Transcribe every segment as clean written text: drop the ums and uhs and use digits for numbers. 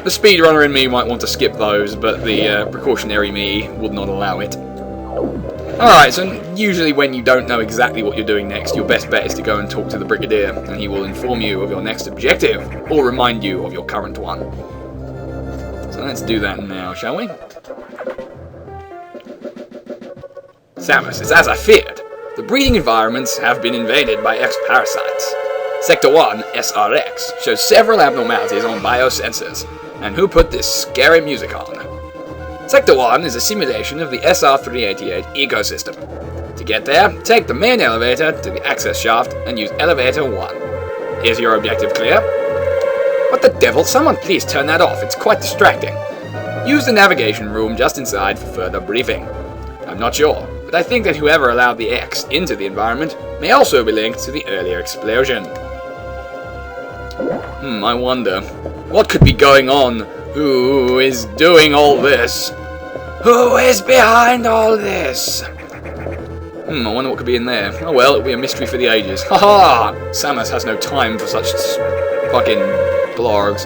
The speedrunner in me might want to skip those, but the precautionary me would not allow it. Alright, so usually when you don't know exactly what you're doing next, your best bet is to go and talk to the Brigadier, and he will inform you of your next objective, or remind you of your current one. So let's do that now, shall we? Samus, it's as I feared. The breeding environments have been invaded by X-parasites. Sector 1, SRX, shows several abnormalities on biosensors, and who put this scary music on? Sector 1 is a simulation of the SR388 ecosystem. To get there, take the main elevator to the access shaft and use elevator 1. Is your objective clear? What the devil? Someone please turn that off, it's quite distracting. Use the navigation room just inside for further briefing. I'm not sure, but I think that whoever allowed the X into the environment may also be linked to the earlier explosion. I wonder, what could be going on? Who is doing all this? Who is behind all this? I wonder what could be in there. Oh well, it'll be a mystery for the ages. Haha! Samus has no time for such fucking blogs.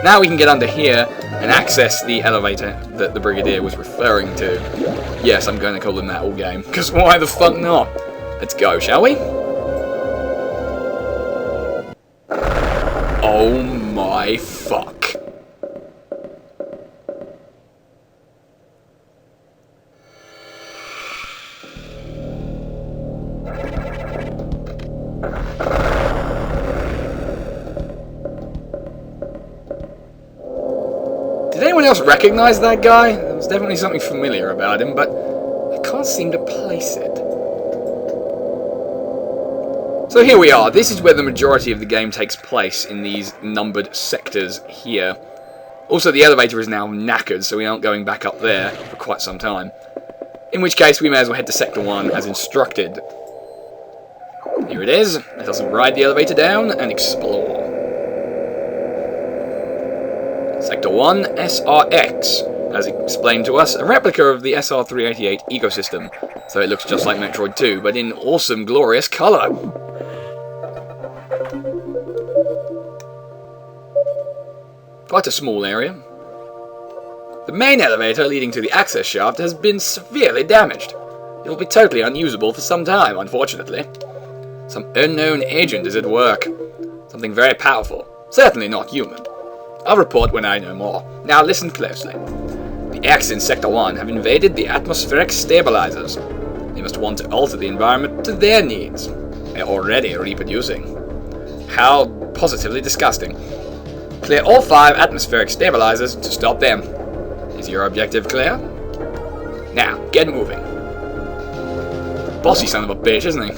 Now we can get under here and access the elevator that the Brigadier was referring to. Yes, I'm going to call him that all game, because why the fuck not? Let's go, shall we? Oh my fuck. Did anyone else recognize that guy? There was definitely something familiar about him, but I can't seem to place it. So here we are. This is where the majority of the game takes place, in these numbered sectors here. Also, the elevator is now knackered, so we aren't going back up there for quite some time. In which case, we may as well head to Sector 1 as instructed. Here it is. Let us ride the elevator down and explore. Sector 1, SRX. As explained to us, a replica of the SR388 ecosystem. So it looks just like Metroid 2, but in awesome, glorious colour. Quite a small area. The main elevator leading to the access shaft has been severely damaged. It will be totally unusable for some time, unfortunately. Some unknown agent is at work. Something very powerful. Certainly not human. I'll report when I know more. Now listen closely. The X in Sector 1 have invaded the atmospheric stabilizers. They must want to alter the environment to their needs. They're already reproducing. How positively disgusting. Clear all 5 atmospheric stabilizers to stop them. Is your objective clear? Now, get moving. Bossy son of a bitch, isn't he?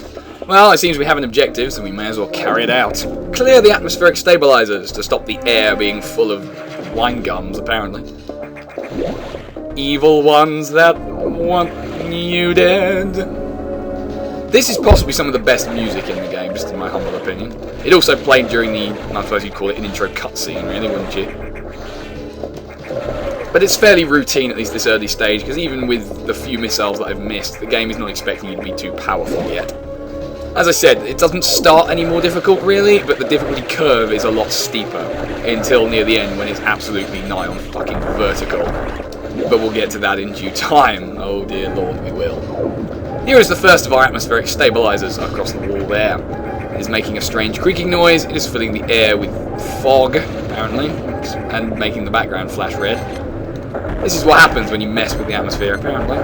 Well, it seems we have an objective, so we may as well carry it out. Clear the atmospheric stabilizers to stop the air being full of wine gums, apparently. Evil ones that want you dead. This is possibly some of the best music in the game, just in my humble opinion. It also played during the, I suppose you'd call it an intro cutscene, really, wouldn't you? But it's fairly routine, at least this early stage, because even with the few missiles that I've missed, the game is not expecting you to be too powerful yet. As I said, it doesn't start any more difficult, really, but the difficulty curve is a lot steeper until near the end, when it's absolutely nigh on fucking vertical. But we'll get to that in due time. Oh dear lord, we will. Here is the first of our atmospheric stabilizers across the wall there. It is making a strange creaking noise. It is filling the air with fog, apparently, and making the background flash red. This is what happens when you mess with the atmosphere, apparently.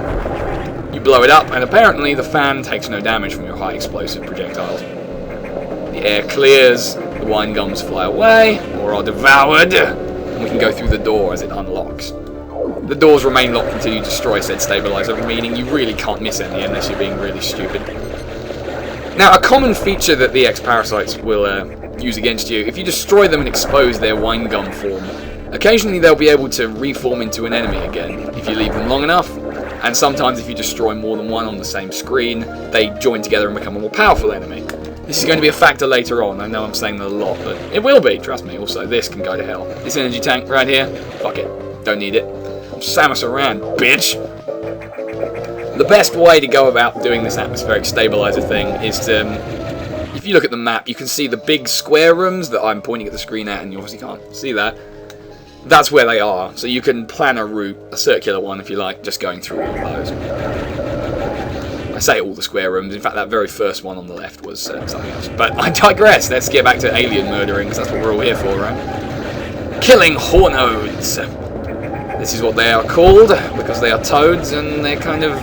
You blow it up, and apparently the fan takes no damage from your high explosive projectiles. The air clears, the wine gums fly away, or are devoured, and we can go through the door as it unlocks. The doors remain locked until you destroy said stabilizer, meaning you really can't miss any unless you're being really stupid. Now, a common feature that the X-parasites will use against you, if you destroy them and expose their wine gum form, occasionally they'll be able to reform into an enemy again, if you leave them long enough, and sometimes if you destroy more than one on the same screen, they join together and become a more powerful enemy. This is going to be a factor later on. I know I'm saying that a lot, but it will be, trust me. Also, this can go to hell. This energy tank right here, fuck it, don't need it. Samus around, bitch! The best way to go about doing this atmospheric stabilizer thing is to, if you look at the map, you can see the big square rooms that I'm pointing at the screen at, and you obviously can't see that. that's where they are. So you can plan a route, a circular one if you like, just going through all those. I say all the square rooms. In fact, that very first one on the left was something else. But I digress. Let's get back to alien murdering, because that's what we're all here for, right? Killing Hornodes. This is what they are called, because they are toads, and they're kind of...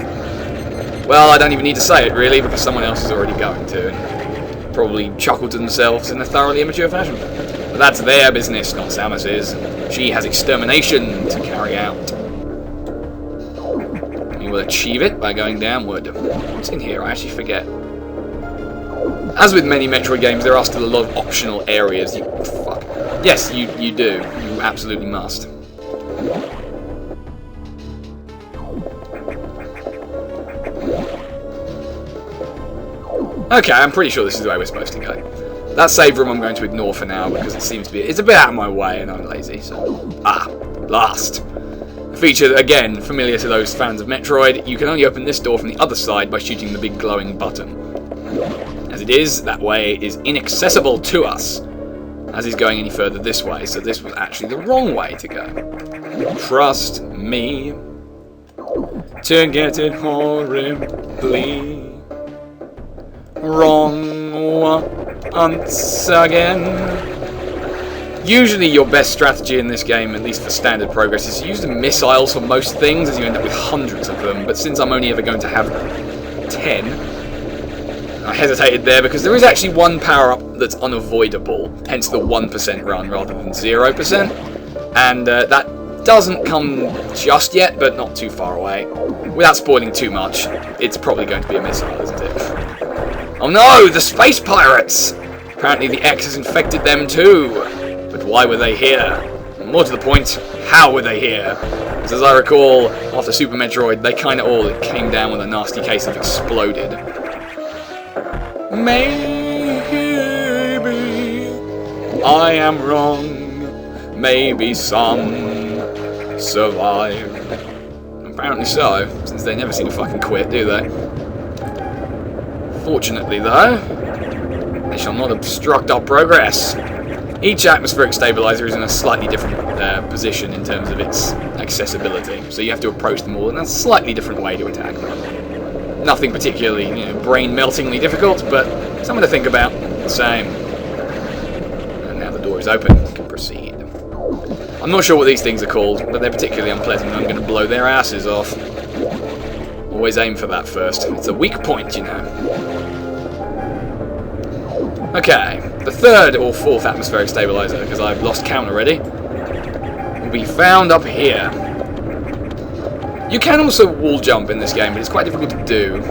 Well, I don't even need to say it, really, because someone else is already going to. And probably chuckle to themselves in a thoroughly immature fashion. But that's their business, not Samus's. She has extermination to carry out. You will achieve it by going downward. What's in here? I actually forget. As with many Metroid games, there are still a lot of optional areas. Fuck. Yes, you do. You absolutely must. Okay, I'm pretty sure this is the way we're supposed to go. That save room I'm going to ignore for now because it seems to be... It's a bit out of my way and I'm lazy, so... Last. A feature, again, familiar to those fans of Metroid. You can only open this door from the other side by shooting the big glowing button. As it is, that way is inaccessible to us, as he's going any further this way, so this was actually the wrong way to go. Trust me to get it horribly wrong once again. Usually your best strategy in this game, at least for standard progress, is to use the missiles for most things, as you end up with hundreds of them, but since I'm only ever going to have 10, I hesitated there because there is actually one power-up that's unavoidable, hence the 1% run rather than 0%, and that doesn't come just yet, but not too far away. Without spoiling too much, it's probably going to be a missile, isn't it? Oh no, the space pirates! Apparently the X has infected them too. But why were they here? More to the point, how were they here? Because as I recall, after Super Metroid, they kind of all came down with a nasty case of exploded. Maybe I am wrong. Maybe some survive. Apparently so, since they never seem to fucking quit, do they? Fortunately, though, they shall not obstruct our progress. Each atmospheric stabilizer is in a slightly different position in terms of its accessibility, so you have to approach them all in a slightly different way to attack them. Nothing particularly, brain-meltingly difficult, but something to think about. The same. And now the door is open. You can proceed. I'm not sure what these things are called, but they're particularly unpleasant, and I'm going to blow their asses off. Always aim for that first. It's a weak point, you know. Okay, the third or fourth atmospheric stabilizer, because I've lost count already, will be found up here. You can also wall jump in this game, but it's quite difficult to do,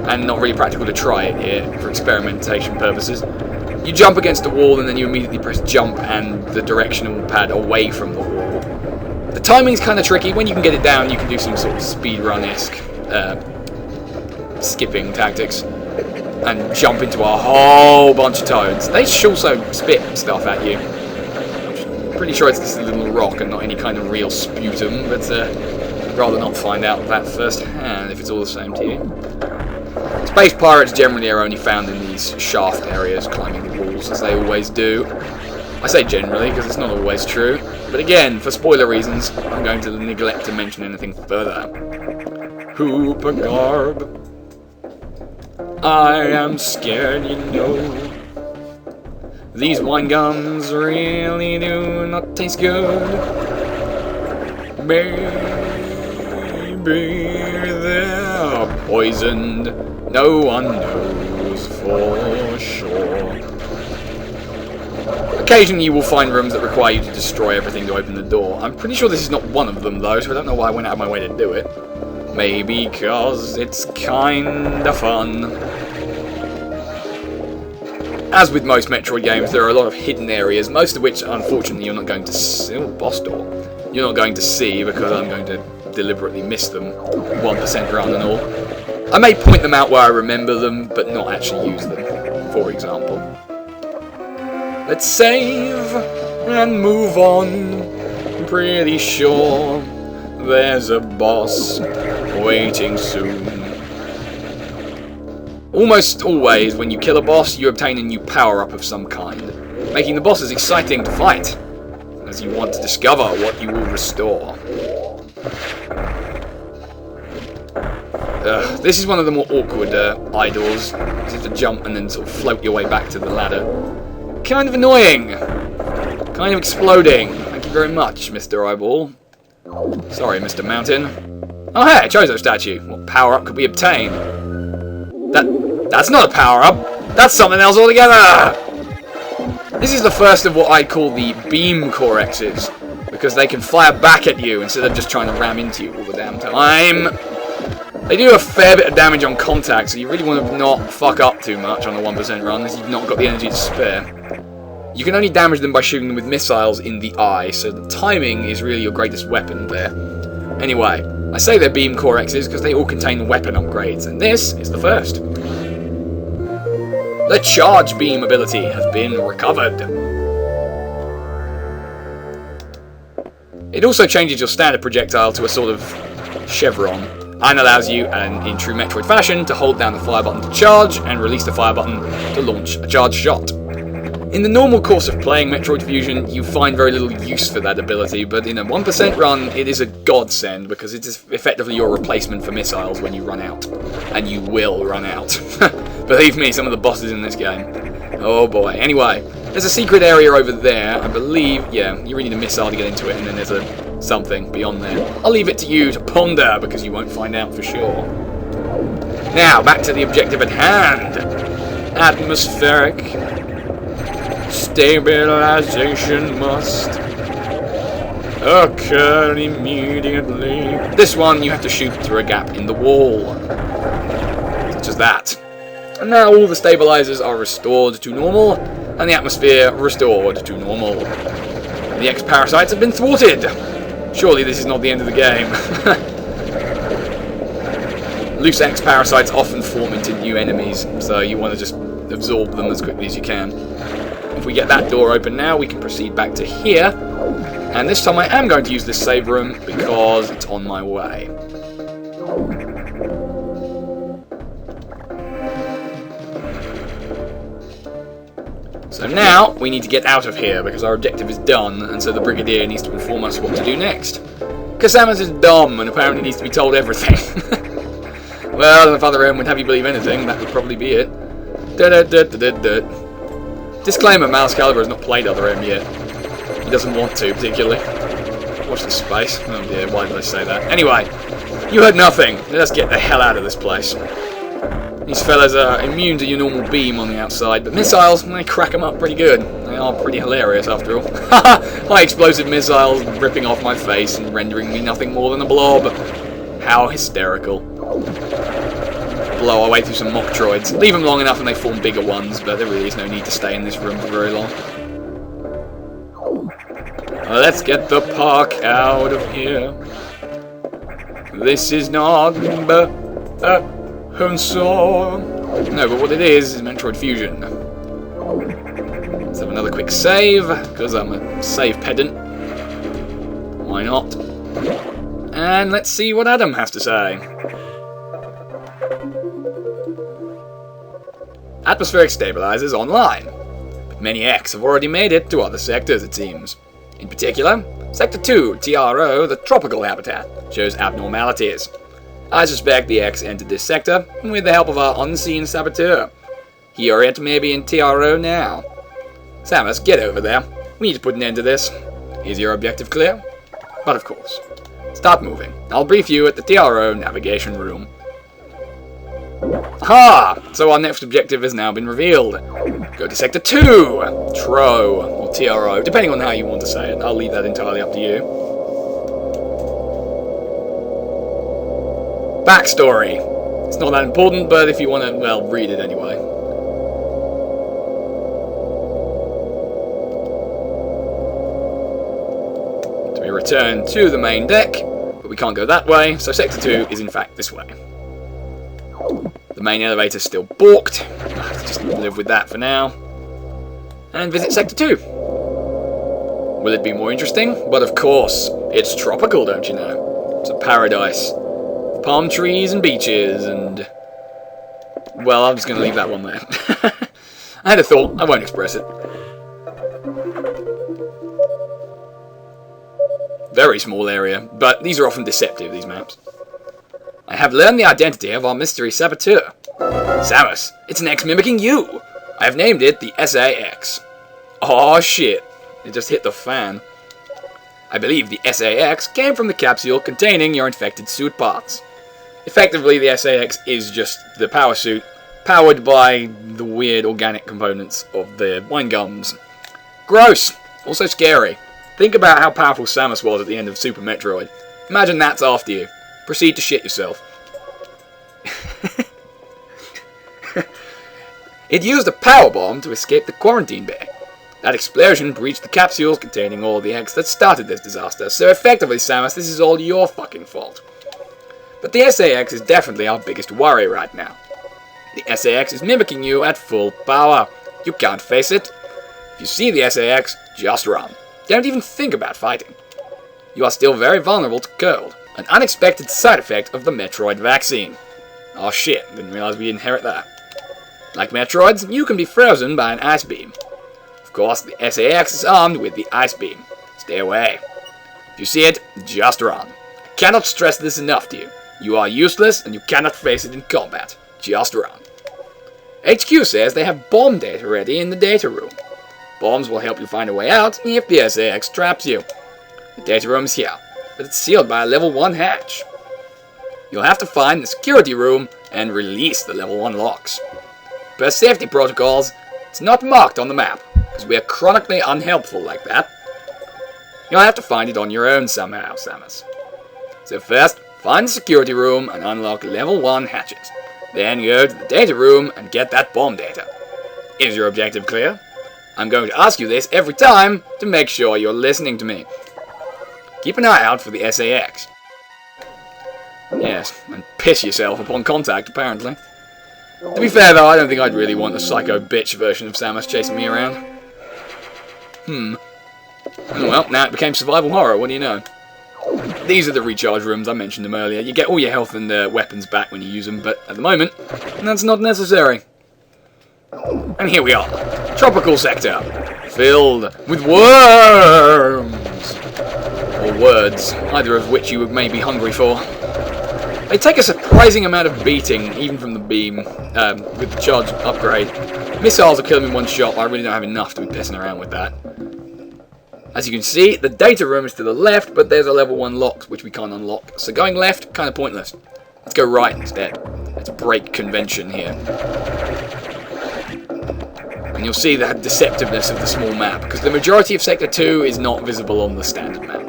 and not really practical to try it here for experimentation purposes. You jump against a wall and then you immediately press jump and the directional pad away from the wall. The timing's kind of tricky. When you can get it down, you can do some sort of speedrun-esque skipping tactics and jump into a whole bunch of toads. They also spit stuff at you. I'm pretty sure it's just a little rock and not any kind of real sputum, but I'd rather not find out that firsthand if it's all the same to you. Space pirates generally are only found in these shaft areas, climbing the walls, as they always do. I say generally, because it's not always true. But again, for spoiler reasons, I'm going to neglect to mention anything further. Hooper Garb. I am scared, you know. These wine gums really do not taste good. Maybe they're poisoned. No one knows for sure. Occasionally you will find rooms that require you to destroy everything to open the door. I'm pretty sure this is not one of them though, so I don't know why I went out of my way to do it. Maybe because it's kinda fun. As with most Metroid games, there are a lot of hidden areas, most of which, unfortunately, you're not going to see. Oh, boss door. You're not going to see because I'm going to deliberately miss them. 1% run and all. I may point them out where I remember them, but not actually use them, for example. Let's save and move on. I'm pretty sure there's a boss waiting soon. Almost always, when you kill a boss, you obtain a new power-up of some kind, making the bosses exciting to fight. as you want to discover what you will restore. This is one of the more awkward idols. You have to jump and then sort of float your way back to the ladder. Kind of annoying. Kind of exploding. Thank you very much, Mr. Eyeball. Sorry, Mr. Mountain. Oh hey, a Chozo statue. What power-up could we obtain? That's not a power-up. That's something else altogether. This is the first of what I call the beam Corexes, because they can fire back at you instead of just trying to ram into you all the damn time. They do a fair bit of damage on contact, so you really want to not fuck up too much on a 1% run, as you've not got the energy to spare. You can only damage them by shooting them with missiles in the eye, so the timing is really your greatest weapon there. Anyway, I say they're beam Corexes because they all contain weapon upgrades, and this is the first. The charge beam ability has been recovered. It also changes your standard projectile to a sort of chevron, and allows you, in true Metroid fashion, to hold down the fire button to charge and release the fire button to launch a charge shot. In the normal course of playing Metroid Fusion, you find very little use for that ability, but in a 1% run, it is a godsend, because it is effectively your replacement for missiles when you run out. And you will run out. Believe me, some of the bosses in this game. Oh boy. Anyway, there's a secret area over there, I believe. Yeah, you really need a missile to get into it, and then there's a something beyond there. I'll leave it to you to ponder, because you won't find out for sure. Now, back to the objective at hand. Atmospheric stabilization must occur immediately. This one, you have to shoot through a gap in the wall. Such as that. And now all the stabilizers are restored to normal, and the atmosphere restored to normal. The X-parasites have been thwarted. Surely this is not the end of the game. Loose X-parasites often form into new enemies, so you want to just absorb them as quickly as you can. If we get that door open now, we can proceed back to here. And this time I am going to use this save room because it's on my way. So now, we need to get out of here because our objective is done, and so the Brigadier needs to inform us what to do next. Casamus is dumb and apparently needs to be told everything. Well, if Other M would have you believe anything, that would probably be it. Disclaimer, Mouse Caliber has not played Other M yet. He doesn't want to, particularly. Watch the space. Oh dear, why did I say that? Anyway, you heard nothing. Let's get the hell out of this place. These fellas are immune to your normal beam on the outside, but missiles, they crack them up pretty good. They are pretty hilarious, after all. High explosive missiles ripping off my face and rendering me nothing more than a blob. How hysterical. Blow our way through some Metroids. Leave them long enough and they form bigger ones, but there really is no need to stay in this room for very long. Let's get the park out of here. This is not no, but what it is Metroid Fusion. Let's have another quick save, because I'm a save pedant. Why not? And let's see what Adam has to say. Atmospheric stabilizers online. But many X have already made it to other sectors, it seems. In particular, Sector 2, TRO, the tropical habitat, shows abnormalities. I suspect the X entered this sector with the help of our unseen saboteur. He or it may be in TRO now. Samus, get over there. We need to put an end to this. Is your objective clear? But of course. Start moving. I'll brief you at the TRO navigation room. Aha! So our next objective has now been revealed. Go to Sector 2! TRO, or TRO, depending on how you want to say it. I'll leave that entirely up to you. Backstory. It's not that important, but if you want to, well, read it anyway. So we return to the main deck, but we can't go that way, so Sector 2 is in fact this way. The main elevator's still balked. I'll have to just live with that for now. And visit Sector 2. Will it be more interesting? But of course, it's tropical, don't you know? It's a paradise. Palm trees and beaches and... Well, I'm just going to leave that one there. I had a thought. I won't express it. Very small area, but these are often deceptive, these maps. I have learned the identity of our mystery saboteur. Samus, it's an X mimicking you. I have named it the SAX. Oh shit, it just hit the fan. I believe the SAX came from the capsule containing your infected suit parts. Effectively, the SAX is just the power suit, powered by the weird organic components of the wine gums. Gross! Also scary. Think about how powerful Samus was at the end of Super Metroid. Imagine that's after you. Proceed to shit yourself. It used a power bomb to escape the quarantine bay. That explosion breached the capsules containing all the eggs that started this disaster, so effectively, Samus, this is all your fucking fault. But the SAX is definitely our biggest worry right now. The SAX is mimicking you at full power. You can't face it. If you see the SAX, just run. Don't even think about fighting. You are still very vulnerable to cold, an unexpected side effect of the Metroid vaccine. Oh shit, didn't realize we inherit that. Like Metroids, you can be frozen by an ice beam. Of course, the SAX is armed with the ice beam. Stay away. If you see it, just run. I cannot stress this enough to you. You are useless and you cannot face it in combat. Just run. HQ says they have bomb data ready in the data room. Bombs will help you find a way out if the SAX traps you. The data room is here, but it's sealed by a level 1 hatch. You'll have to find the security room and release the level 1 locks. Per safety protocols, it's not marked on the map, because we are chronically unhelpful like that. You'll have to find it on your own somehow, Samus. So first, find the security room and unlock level 1 hatches. Then go to the data room and get that bomb data. Is your objective clear? I'm going to ask you this every time to make sure you're listening to me. Keep an eye out for the SAX. Yes, and piss yourself upon contact, apparently. To be fair, though, I don't think I'd really want the psycho bitch version of Samus chasing me around. Oh, well, now it became survival horror, what do you know? These are the recharge rooms, I mentioned them earlier. You get all your health and weapons back when you use them, but at the moment, that's not necessary. And here we are. Tropical sector. Filled with worms. Or words, either of which you may be hungry for. They take a surprising amount of beating, even from the beam, with the charge upgrade. Missiles will kill them in one shot, but I really don't have enough to be pissing around with that. As you can see, the data room is to the left, but there's a level 1 lock, which we can't unlock. So going left, kind of pointless. Let's go right instead. Let's break convention here. And you'll see the deceptiveness of the small map, because the majority of Sector 2 is not visible on the standard map.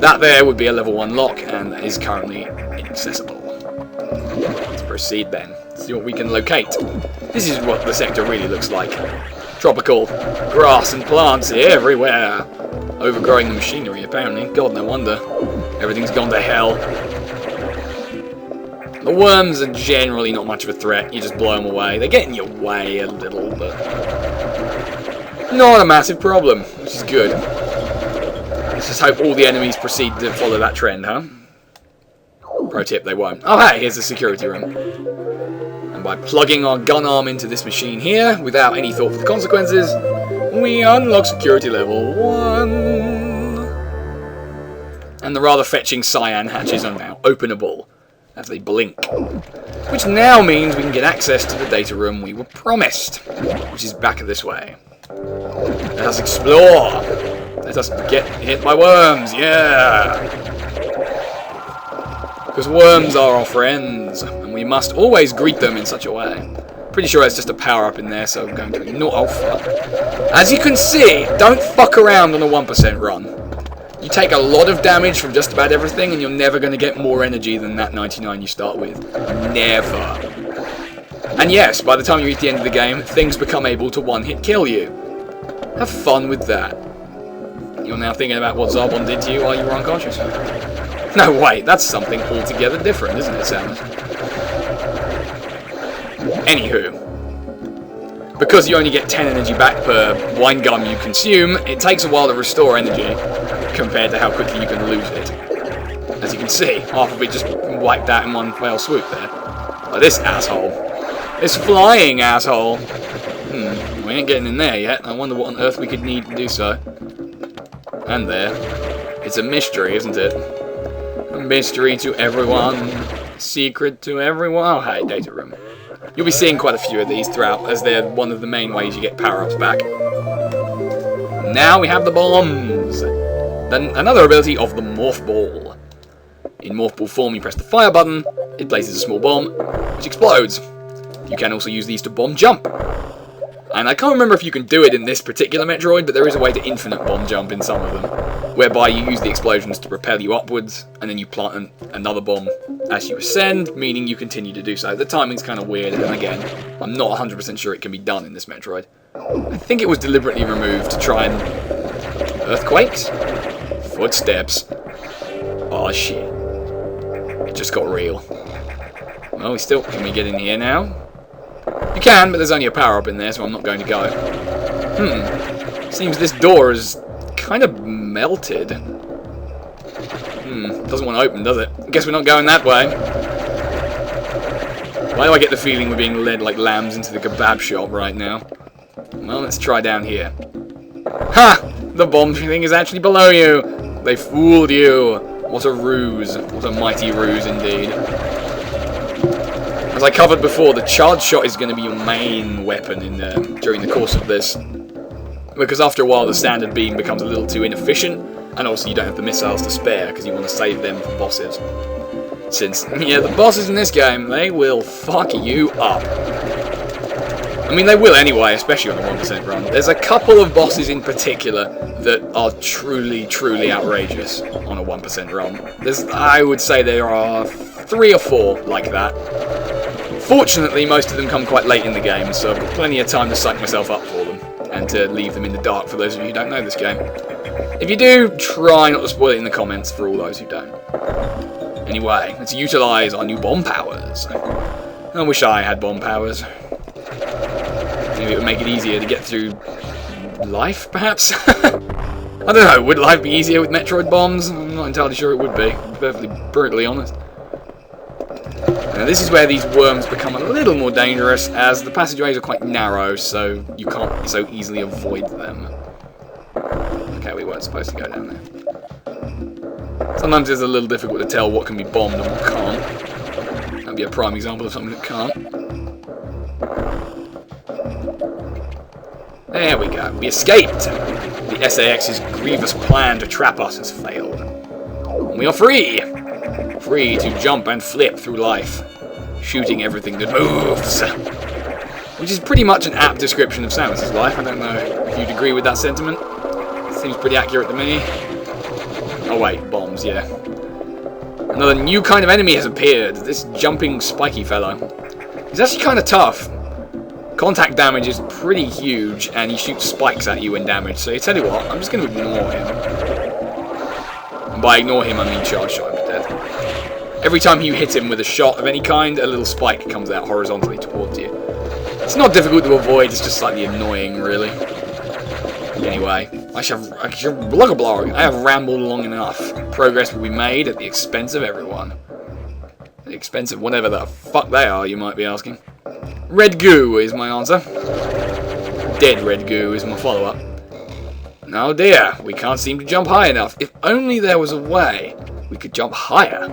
That there would be a level 1 lock, and that is currently inaccessible. Let's proceed then. See what we can locate. This is what the sector really looks like. Tropical. Grass and plants everywhere. Overgrowing the machinery, apparently. God, no wonder. Everything's gone to hell. The worms are generally not much of a threat. You just blow them away. They get in your way a little, but not a massive problem, which is good. Let's just hope all the enemies proceed to follow that trend, huh? Pro tip, they won't. Oh, hey, here's the security room. And by plugging our gun arm into this machine here, without any thought for the consequences, we unlock security level 1. And the rather fetching cyan hatches are now openable, as they blink. Which now means we can get access to the data room we were promised, which is back this way. Let us explore! Let us get hit by worms, yeah! Because worms are our friends, and we must always greet them in such a way. Pretty sure it's just a power-up in there, so I'm going to ignore... Oh, fuck. As you can see, don't fuck around on a 1% run. You take a lot of damage from just about everything, and you're never going to get more energy than that 99 you start with. Never. And yes, by the time you reach the end of the game, things become able to one-hit kill you. Have fun with that. You're now thinking about what Zarbon did to you while you were unconscious. No, wait, that's something altogether different, isn't it, Samus? Anywho. Because you only get 10 energy back per wine gum you consume, it takes a while to restore energy, compared to how quickly you can lose it. As you can see, half of it just wiped out in one fell swoop there. Like this asshole. This flying asshole. We ain't getting in there yet. I wonder what on earth we could need to do so. And there. It's a mystery, isn't it? A mystery to everyone. Secret to everyone. Oh, hey, data room. You'll be seeing quite a few of these throughout, as they're one of the main ways you get power-ups back. Now we have the bombs. Then another ability of the Morph Ball. In Morph Ball form, you press the fire button, it places a small bomb, which explodes. You can also use these to bomb jump. And I can't remember if you can do it in this particular Metroid, but there is a way to infinite bomb jump in some of them, whereby you use the explosions to propel you upwards, and then you plant another bomb as you ascend, meaning you continue to do so. The timing's kind of weird, and again, I'm not 100% sure it can be done in this Metroid. I think it was deliberately removed to try and... Earthquakes? Footsteps. Oh shit. It just got real. Well, can we get in here now? You can, but there's only a power-up in there, so I'm not going to go. Seems this door is kind of melted. Doesn't want to open, does it? Guess we're not going that way. Why do I get the feeling we're being led like lambs into the kebab shop right now? Well, let's try down here. Ha! The bomb thing is actually below you! They fooled you! What a ruse. What a mighty ruse indeed. As I covered before, the charge shot is going to be your main weapon during the course of this. Because after a while the standard beam becomes a little too inefficient, and also you don't have the missiles to spare because you want to save them for bosses. Since, yeah, the bosses in this game, they will fuck you up. I mean, they will anyway, especially on the 1% run. There's a couple of bosses in particular that are truly, truly outrageous on a 1% run. I would say there are 3 or 4 like that. Fortunately, most of them come quite late in the game, so I've got plenty of time to psych myself up for them, and to leave them in the dark for those of you who don't know this game. If you do, try not to spoil it in the comments for all those who don't. Anyway, let's utilise our new bomb powers. I wish I had bomb powers. Maybe it would make it easier to get through life, perhaps? I don't know, would life be easier with Metroid bombs? I'm not entirely sure it would be, to be perfectly brutally honest. Now this is where these worms become a little more dangerous, as the passageways are quite narrow, so you can't so easily avoid them. Okay, we weren't supposed to go down there. Sometimes it's a little difficult to tell what can be bombed and what can't. That'd be a prime example of something that can't. There we go. We escaped. The SAX's grievous plan to trap us has failed. We are free. Free to jump and flip through life, shooting everything that moves. Which is pretty much an apt description of Samus's life. I don't know if you'd agree with that sentiment. Seems pretty accurate to me. Oh wait, bombs, yeah. Another new kind of enemy has appeared. This jumping spiky fellow. He's actually kind of tough. Contact damage is pretty huge, and he shoots spikes at you when damaged. So you tell you what, I'm just going to ignore him. And by ignore him, I mean charge shot him to death. Every time you hit him with a shot of any kind, a little spike comes out horizontally towards you. It's not difficult to avoid, it's just slightly annoying, really. Anyway, I have rambled long enough. Progress will be made at the expense of everyone. The expense of whatever the fuck they are, you might be asking. Red goo is my answer. Dead red goo is my follow-up. Oh dear, we can't seem to jump high enough. If only there was a way we could jump higher.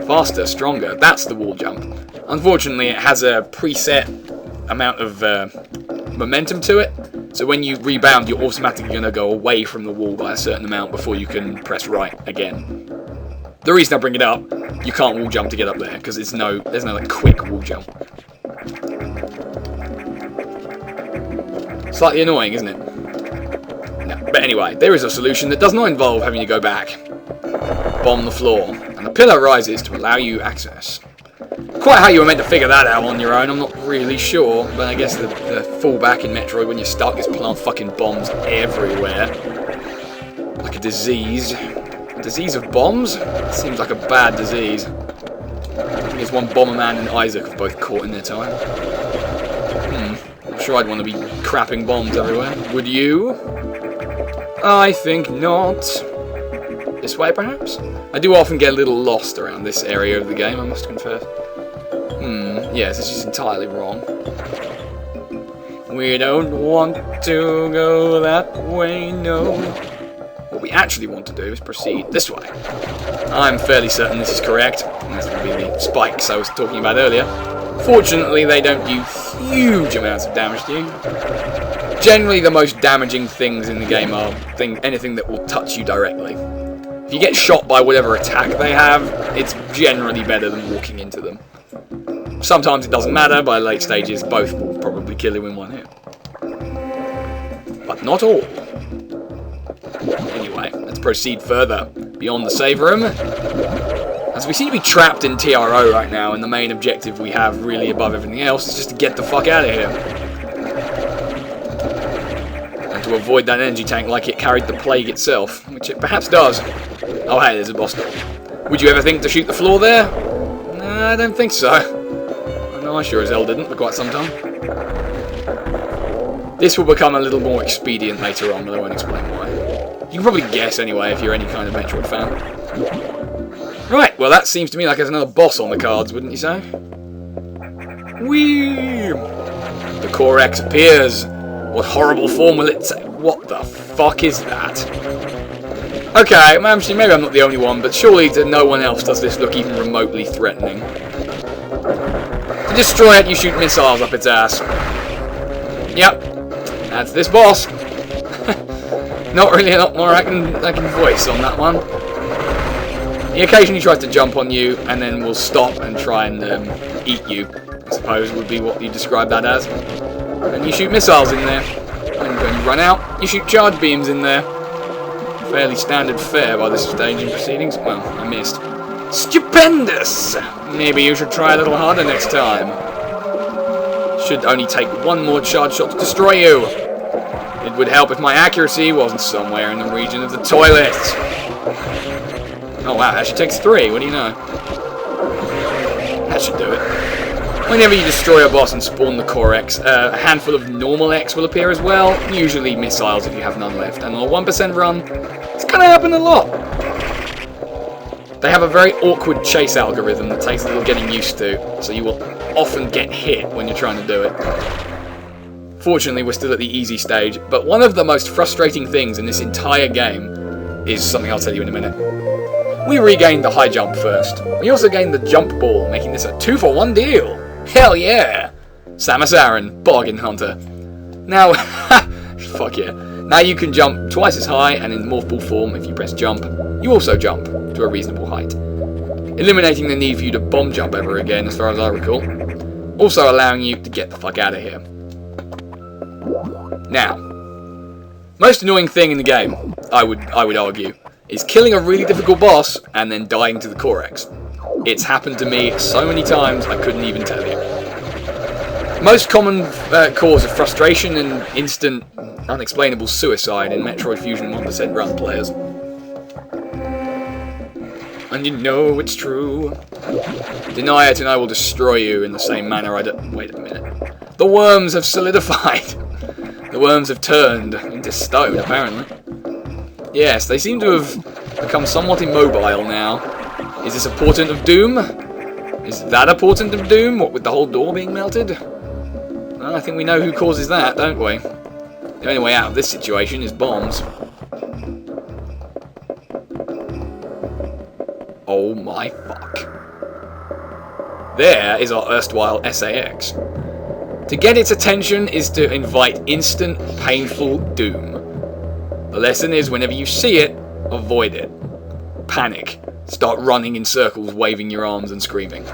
Faster, stronger, that's the wall jump. Unfortunately, it has a preset amount of momentum to it. So when you rebound, you're automatically going to go away from the wall by a certain amount before you can press right again. The reason I bring it up, you can't wall jump to get up there, because there's no like quick wall jump. Slightly annoying, isn't it? No. But anyway, there is a solution that does not involve having to go back. Bomb the floor, and the pillar rises to allow you access. Quite how you were meant to figure that out on your own, I'm not really sure, but I guess the fallback in Metroid when you're stuck is plant fucking bombs everywhere. Like a disease. A disease of bombs? Seems like a bad disease. I think it's one Bomberman and Isaac have both caught in their time. I'm sure I'd want to be crapping bombs everywhere. Would you? I think not. This way, perhaps? I do often get a little lost around this area of the game, I must confess. Yes, this is entirely wrong. We don't want to go that way, no. What we actually want to do is proceed this way. I'm fairly certain this is correct. That's going to be the spikes I was talking about earlier. Fortunately, they don't do huge amounts of damage to you. Generally, the most damaging things in the game are anything that will touch you directly. If you get shot by whatever attack they have, it's generally better than walking into them. Sometimes it doesn't matter, by late stages both will probably kill you in one hit. But not all. Anyway, let's proceed further beyond the save room. As we seem to be trapped in TRO right now, and the main objective we have really above everything else is just to get the fuck out of here. And to avoid that energy tank like it carried the plague itself, which it perhaps does. Oh hey, there's a boss door. Would you ever think to shoot the floor there? No, I don't think so. No, I sure as hell didn't for quite some time. This will become a little more expedient later on, but I won't explain why. You can probably guess anyway if you're any kind of Metroid fan. Right, well that seems to me like there's another boss on the cards, wouldn't you say? Whee! The Core X appears. What horrible form will it take? What the fuck is that? Okay, maybe I'm not the only one, but surely to no one else does this look even remotely threatening. To destroy it, you shoot missiles up its ass. Yep, that's this boss. Not really a lot more I can voice on that one. He occasionally tries to jump on you, and then will stop and try and eat you, I suppose would be what you describe that as. And you shoot missiles in there. And when you run out, you shoot charge beams in there. Fairly standard fare by this stage in proceedings. Well, I missed. Stupendous! Maybe you should try a little harder next time. Should only take one more charge shot to destroy you. It would help if my accuracy wasn't somewhere in the region of the toilet. Oh wow, that should take 3, what do you know? That should do it. Whenever you destroy a boss and spawn the Core X, a handful of normal X will appear as well, usually missiles if you have none left. And on a 1% run, it's gonna happen a lot. They have a very awkward chase algorithm that takes a little getting used to, so you will often get hit when you're trying to do it. Fortunately, we're still at the easy stage, but one of the most frustrating things in this entire game is something I'll tell you in a minute. We regained the high jump first. We also gained the jump ball, making this a 2-for-1 deal. Hell yeah! Samus Aran, bargain hunter. Now, fuck yeah. Now you can jump twice as high, and in morph ball form, if you press jump, you also jump to a reasonable height. Eliminating the need for you to bomb jump ever again, as far as I recall. Also allowing you to get the fuck out of here. Now, most annoying thing in the game, I would argue, is killing a really difficult boss and then dying to the Core X. It's happened to me so many times I couldn't even tell you. Most common cause of frustration and instant, unexplainable suicide in Metroid Fusion 1% run players. And you know it's true. Deny it and I will destroy you in the same manner I don't... Wait a minute. The worms have solidified. The worms have turned into stone, apparently. Yes, they seem to have become somewhat immobile now. Is this a portent of doom? Is that a portent of doom? What, with the whole door being melted? Well, I think we know who causes that, don't we? The only way out of this situation is bombs. Oh my fuck. There is our erstwhile SAX. To get its attention is to invite instant, painful doom. The lesson is whenever you see it, avoid it. Panic. Start running in circles, waving your arms and screaming.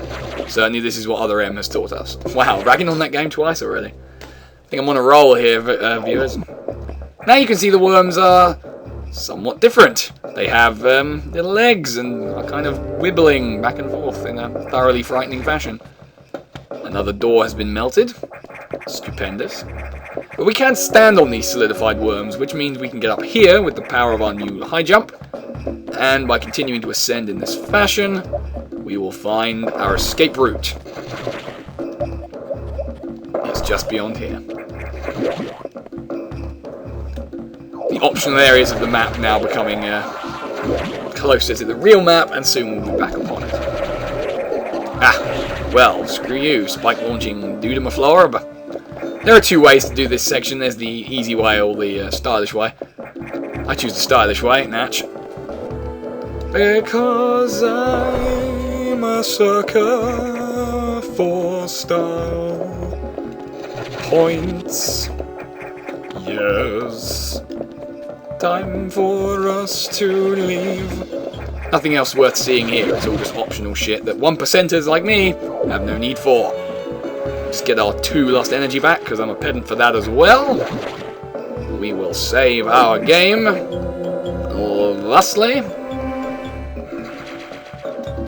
Certainly this is what Other M has taught us. Wow, ragging on that game twice already. I think I'm on a roll here, viewers. Now you can see the worms are somewhat different. They have little legs and are kind of wibbling back and forth in a thoroughly frightening fashion. Another door has been melted. Stupendous. But we can't stand on these solidified worms, which means we can get up here with the power of our new high jump. And by continuing to ascend in this fashion, we will find our escape route. It's just beyond here. The optional areas of the map now becoming closer to the real map, and soon we'll be back upon it. Ah, well, screw you, spike launching Dudamaflorb. There are two ways to do this section. There's the easy way or the stylish way. I choose the stylish way, Natch. Because I'm a sucker for style points. Yes. Time for us to leave. Nothing else worth seeing here. It's all just optional shit that 1%ers like me have no need for. Just get our 2 lost energy back, because I'm a pedant for that as well. We will save our game. Thusly.